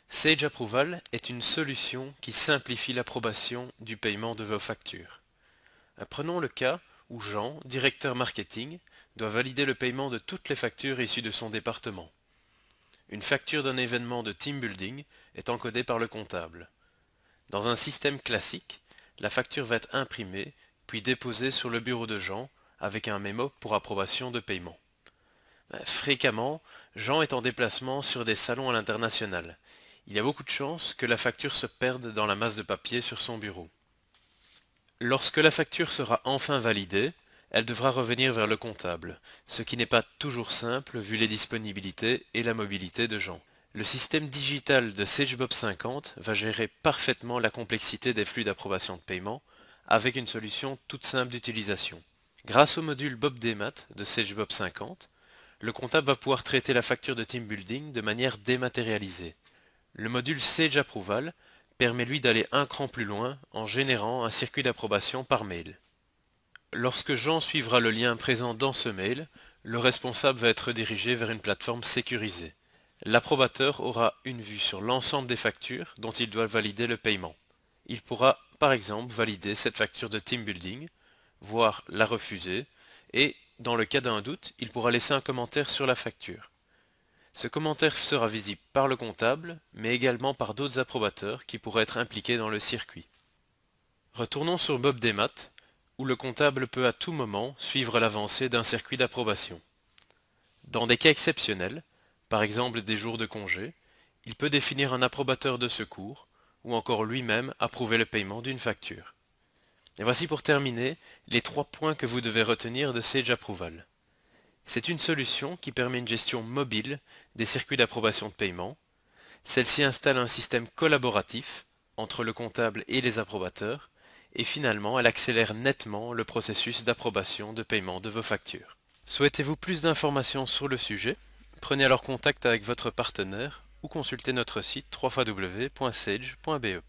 Sage Approval est une solution qui simplifie l'approbation du paiement de vos factures. Prenons le cas où Jean, directeur marketing, doit valider le paiement de toutes les factures issues de son département. Une facture d'un événement de team building est encodée par le comptable. Dans un système classique, la facture va être imprimée puis déposée sur le bureau de Jean avec un mémo pour approbation de paiement. Fréquemment, Jean est en déplacement sur des salons à l'international. Il y a beaucoup de chances que la facture se perde dans la masse de papier sur son bureau. Lorsque la facture sera enfin validée, elle devra revenir vers le comptable, ce qui n'est pas toujours simple vu les disponibilités et la mobilité de Jean. Le système digital de SageBob 50 va gérer parfaitement la complexité des flux d'approbation de paiement avec une solution toute simple d'utilisation. Grâce au module BobDmat de SageBob 50, le comptable va pouvoir traiter la facture de team building de manière dématérialisée. Le module Sage Approval permet lui d'aller un cran plus loin en générant un circuit d'approbation par mail. Lorsque Jean suivra le lien présent dans ce mail, le responsable va être dirigé vers une plateforme sécurisée. L'approbateur aura une vue sur l'ensemble des factures dont il doit valider le paiement. Il pourra par exemple valider cette facture de team building, voire la refuser, et, dans le cas d'un doute, il pourra laisser un commentaire sur la facture. Ce commentaire sera visible par le comptable, mais également par d'autres approbateurs qui pourraient être impliqués dans le circuit. Retournons sur BobDmat, où le comptable peut à tout moment suivre l'avancée d'un circuit d'approbation. Dans des cas exceptionnels, par exemple des jours de congé, il peut définir un approbateur de secours, ou encore lui-même approuver le paiement d'une facture. Et voici pour terminer les 3 points que vous devez retenir de Sage Approval. C'est une solution qui permet une gestion mobile des circuits d'approbation de paiement. Celle-ci installe un système collaboratif entre le comptable et les approbateurs, et finalement elle accélère nettement le processus d'approbation de paiement de vos factures. Souhaitez-vous plus d'informations sur le sujet? Prenez alors contact avec votre partenaire ou consultez notre site www.sage.be.